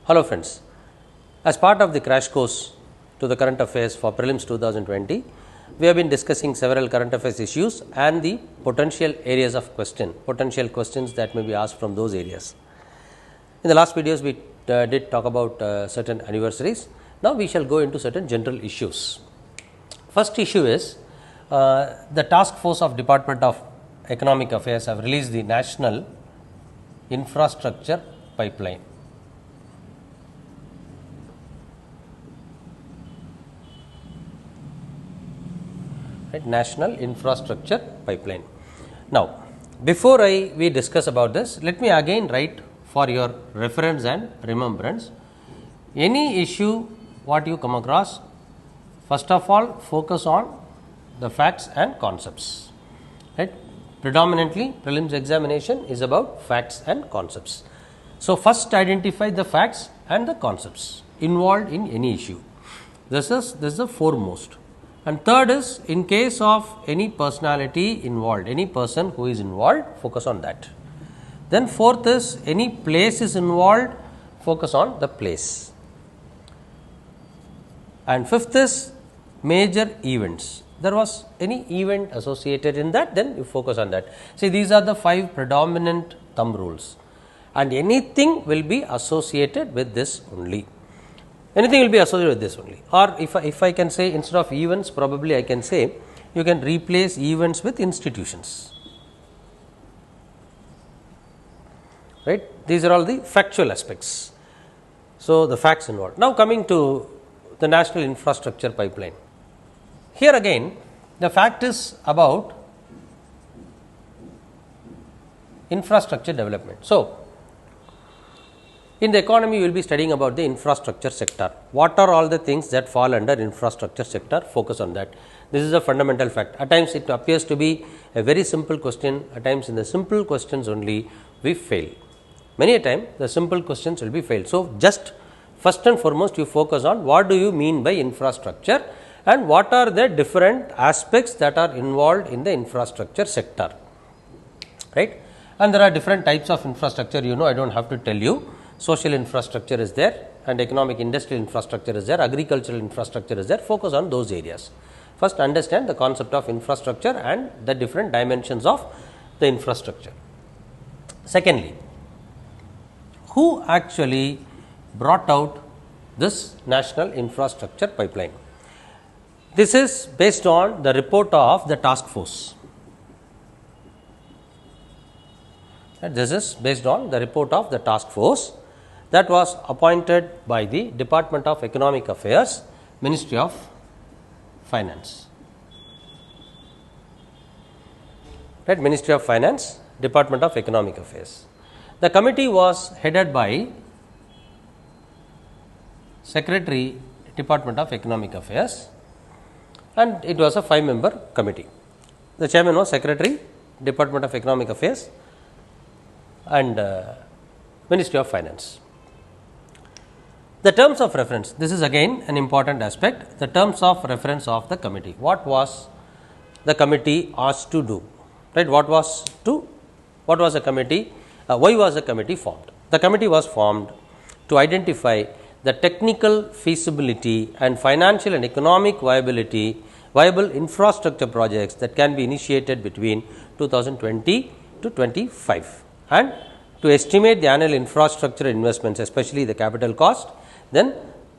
Hello friends, as part of the crash course to the current affairs for prelims 2020, we have been discussing several current affairs issues and the potential areas of potential questions that may be asked from those areas. In the last videos, we did talk about certain anniversaries. Now, we shall go into certain general issues. First issue is the task force of Department of Economic Affairs have released the National Infrastructure Pipeline. National Infrastructure Pipeline. Now, before we discuss about this, let me again write for your reference and remembrance. Any issue what you come across, first of all focus on the facts and concepts. Right? Predominantly prelims examination is about facts and concepts. So, first identify the facts and the concepts involved in any issue. This is the foremost. And third is, in case of any personality involved, any person who is involved, focus on that. Then fourth is, any place is involved, focus on the place. And fifth is, major events. There was any event associated in that, then you focus on that. See, these are the 5 predominant thumb rules, and anything will be associated with this only. Anything will be associated with this only, or if I can say, instead of events, probably I can say you can replace events with institutions, right. These are all the factual aspects. So, the facts involved. Now, coming to the National Infrastructure Pipeline. Here again the fact is about infrastructure development. So, in the economy, you will be studying about the infrastructure sector. What are all the things that fall under infrastructure sector? Focus on that. This is a fundamental fact. At times, it appears to be a very simple question. At times, in the simple questions only, we fail. Many a time, the simple questions will be failed. So, just first and foremost, you focus on what do you mean by infrastructure and what are the different aspects that are involved in the infrastructure sector, right? And there are different types of infrastructure. You know, I do not have to tell you. Social infrastructure is there, and economic industrial infrastructure is there, agricultural infrastructure is there. Focus on those areas. First, understand the concept of infrastructure and the different dimensions of the infrastructure. Secondly, who actually brought out this National Infrastructure Pipeline? This is based on the report of the task force. This is based on the report of the task force that was appointed by the Department of Economic Affairs, Ministry of Finance. Right, Ministry of Finance, Department of Economic Affairs. The committee was headed by Secretary, Department of Economic Affairs, and it was a 5-member committee. The chairman was Secretary, Department of Economic Affairs and Ministry of Finance. The terms of reference, this is again an important aspect, the terms of reference of the committee. What was the committee asked to do? Right? What was the committee? Why was the committee formed? The committee was formed to identify the technical feasibility and financial and economic viable infrastructure projects that can be initiated between 2020 to 25, and to estimate the annual infrastructure investments, especially the capital cost. Then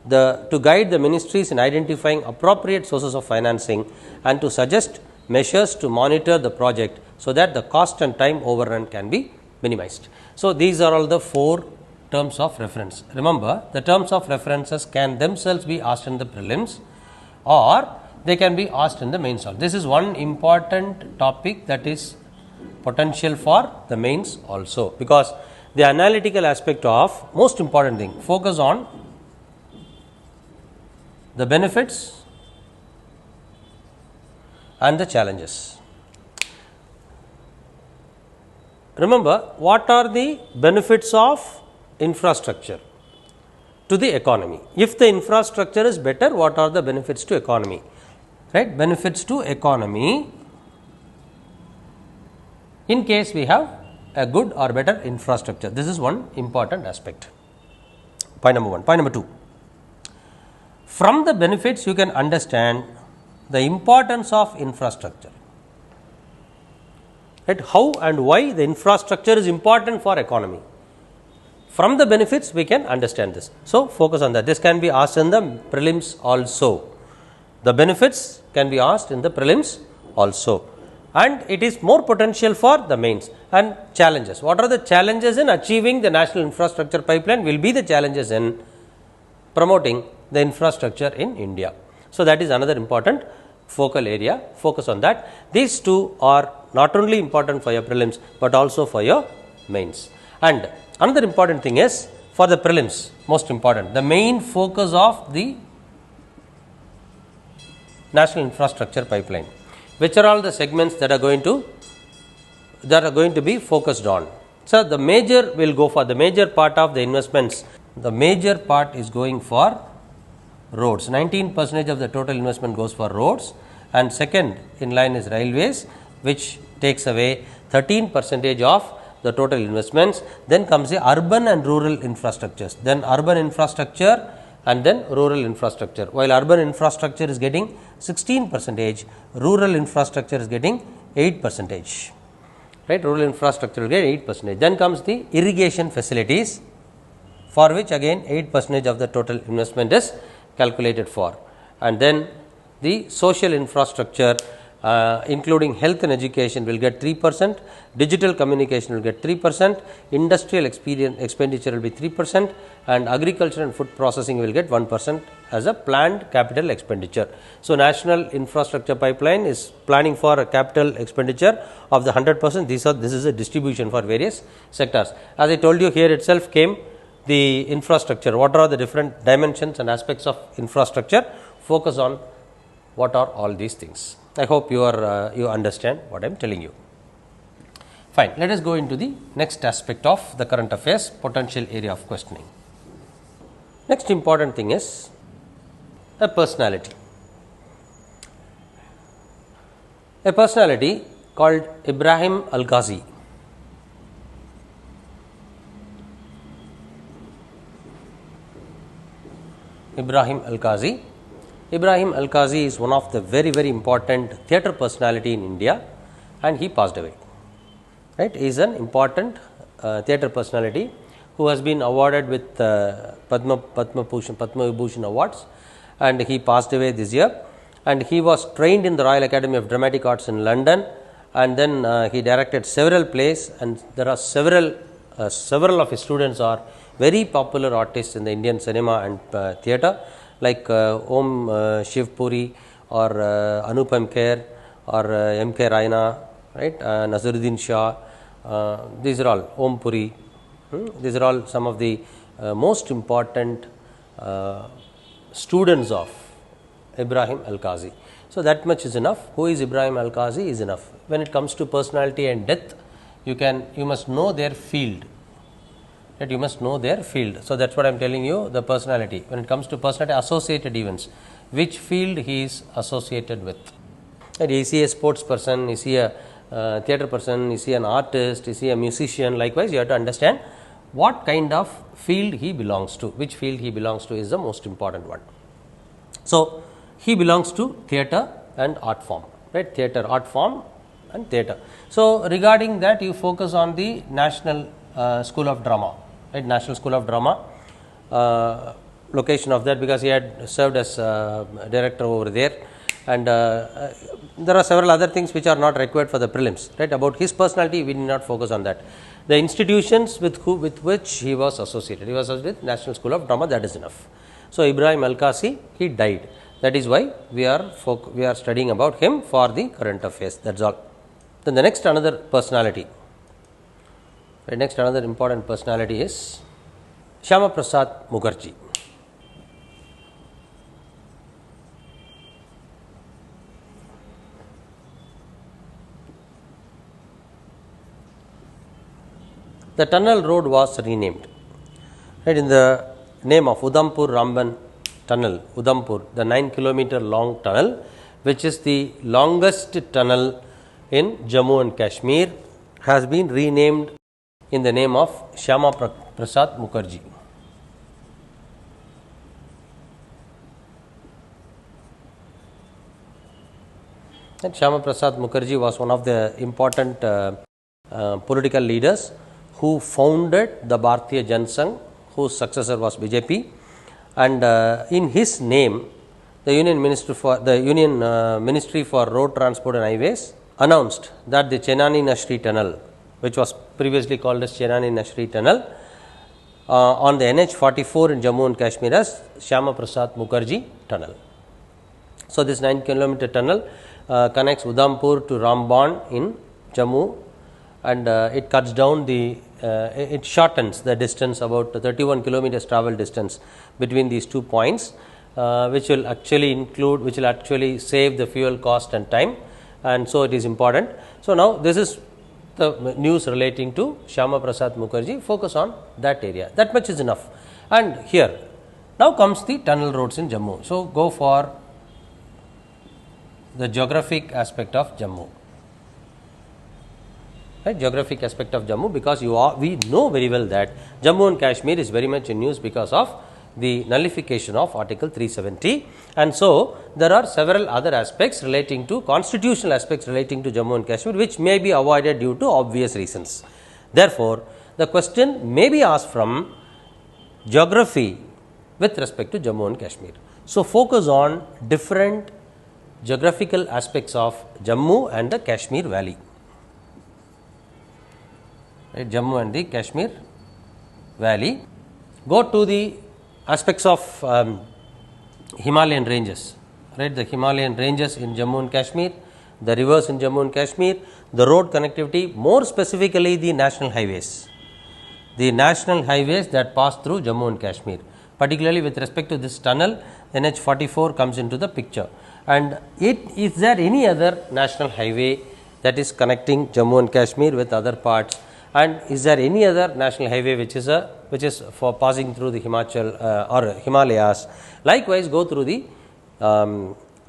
to guide the ministries in identifying appropriate sources of financing and to suggest measures to monitor the project so that the cost and time overrun can be minimized. So, these are all the 4 terms of reference. Remember, the terms of references can themselves be asked in the prelims or they can be asked in the mains also. This is one important topic that is potential for the mains also, because the analytical aspect of most important thing, focus on the benefits and the challenges. Remember, what are the benefits of infrastructure to the economy? If the infrastructure is better, what are the benefits to economy? Right? Benefits to economy in case we have a good or better infrastructure. This is one important aspect. point number 1. Point number 2, from the benefits you can understand the importance of infrastructure, right? How and why the infrastructure is important for economy. From the benefits we can understand this. So, focus on that. This can be asked in the prelims also. The benefits can be asked in the prelims also, and it is more potential for the mains. And challenges, what are the challenges in achieving the national infrastructure pipeline will be the challenges in promoting the infrastructure in India. So, that is another important focal area, focus on that. These two are not only important for your prelims, but also for your mains. And another important thing is for the prelims, most important, the main focus of the national infrastructure pipeline. Which are all the segments that are going to be focused on? So, the major will go for the major part of the investments. The major part is going for roads. 19% of the total investment goes for roads, and second in line is railways, which takes away 13% of the total investments. Then comes the urban and rural infrastructures, then urban infrastructure and then rural infrastructure. While urban infrastructure is getting 16%, rural infrastructure is getting 8%, right? Rural infrastructure will get 8%. Then comes the irrigation facilities, for which again 8% of the total investment is calculated for. And then the social infrastructure, including health and education, will get 3%, digital communication will get 3%, industrial expenditure will be 3%, and agriculture and food processing will get 1% as a planned capital expenditure. So, national infrastructure pipeline is planning for a capital expenditure of the 100%. This is a distribution for various sectors. As I told you, here itself came the infrastructure. What are the different dimensions and aspects of infrastructure? Focus on what are all these things. I hope you understand what I am telling you. Fine. Let us go into the next aspect of the current affairs, potential area of questioning. Next important thing is a personality. A personality called Ibrahim Al-Ghazi. Ibrahim Al-Ghazi. Ibrahim Al-Ghazi is one of the very, very important theatre personality in India, and he passed away. Right? He is an important theatre personality who has been awarded with Padma Vibhushan awards, and he passed away this year. And he was trained in the Royal Academy of Dramatic Arts in London, and then he directed several plays, and there are several of his students are very popular artists in the Indian cinema and theatre, like Om Shiv Puri or Anupam Kher or M.K. Raina, right? Nazaruddin Shah, these are all Om Puri. These are all some of the most important students of Ibrahim Al-Ghazi. So, that much is enough. Who is Ibrahim Al-Ghazi is enough. When it comes to personality and death, you must know their field. That you must know their field. So, that is what I am telling you, the personality. When it comes to personality, associated events, which field he is associated with. And is he a sports person, is he a theatre person, is he an artist, is he a musician? Likewise, you have to understand what kind of field he belongs to. Which field he belongs to is the most important one. So, he belongs to theatre and art form, right? Theatre, art form and theatre. So, regarding that, you focus on the National School of Drama. Right, National School of Drama, location of that, because he had served as director over there, and there are several other things which are not required for the prelims. Right, about his personality, we need not focus on that. The institutions with which he was associated, he was associated with National School of Drama. That is enough. So, Ibrahim Al-Ghazi, he died. That is why we are studying about him for the current affairs. That's all. Then the next another personality. Right, next another important personality is Shyama Prasad Mukherjee. The tunnel road was renamed, right, in the name of Udhampur Ramban Tunnel. Udhampur, the 9-kilometer long tunnel, which is the longest tunnel in Jammu and Kashmir, has been renamed in the name of Shyama Prasad Mukherjee. And Shyama Prasad Mukherjee was one of the important political leaders who founded the Bharatiya Jansangh, whose successor was BJP, and in his name the Union Ministry for Road Transport and Highways announced that the Chenani Nashri Tunnel, which was previously called as Chenani Nashri Tunnel, on the NH 44 in Jammu and Kashmir as Shyama Prasad Mukherjee Tunnel. So, this 9-kilometer tunnel connects Udhampur to Ramban in Jammu, and it cuts down it shortens the distance, about 31 kilometers travel distance between these 2 points, which will actually save the fuel cost and time, and so it is important. So, now this is the news relating to Shyama Prasad Mukherjee. Focus on that area, that much is enough. And here now comes the tunnel roads in Jammu. So, go for the geographic aspect of Jammu. Right, geographic aspect of Jammu, because we know very well that Jammu and Kashmir is very much in news because of the nullification of Article 370, and so there are several other aspects relating to constitutional aspects relating to Jammu and Kashmir which may be avoided due to obvious reasons. Therefore, the question may be asked from geography with respect to Jammu and Kashmir. So, focus on different geographical aspects of Jammu and the Kashmir Valley. Right, Jammu and the Kashmir Valley. Go to the aspects of Himalayan ranges, right, the Himalayan ranges in Jammu and Kashmir, the rivers in Jammu and Kashmir, the road connectivity, more specifically the national highways that pass through Jammu and Kashmir, particularly with respect to this tunnel. NH 44 comes into the picture, and is there any other national highway that is connecting Jammu and Kashmir with other parts, and is there any other national highway which is for passing through the Himachal or Himalayas. Likewise, go through the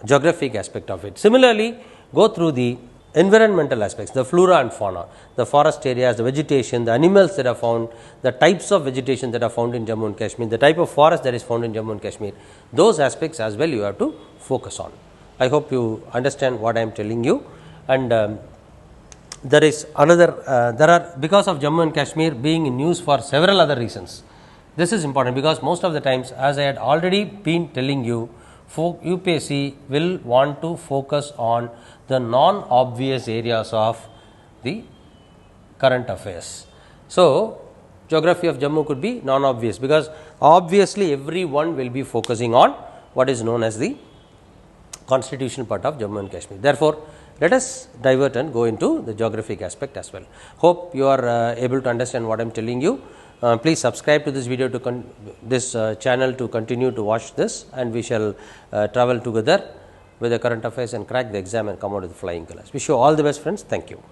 geographic aspect of it. Similarly, go through the environmental aspects, the flora and fauna, the forest areas, the vegetation, the animals that are found, the types of vegetation that are found in Jammu and Kashmir, the type of forest that is found in Jammu and Kashmir. Those aspects as well you have to focus on. I hope you understand what I am telling you. And there is another, because of Jammu and Kashmir being in news for several other reasons. This is important because most of the times, as I had already been telling you, UPSC will want to focus on the non-obvious areas of the current affairs. So, geography of Jammu could be non-obvious, because obviously everyone will be focusing on what is known as the constitutional part of Jammu and Kashmir. Therefore, let us divert and go into the geographic aspect as well. Hope you are able to understand what I am telling you. Please subscribe to this video, to this channel, to continue to watch this, and we shall travel together with the current affairs and crack the exam and come out with flying colors. Wish you all the best, friends. Thank you.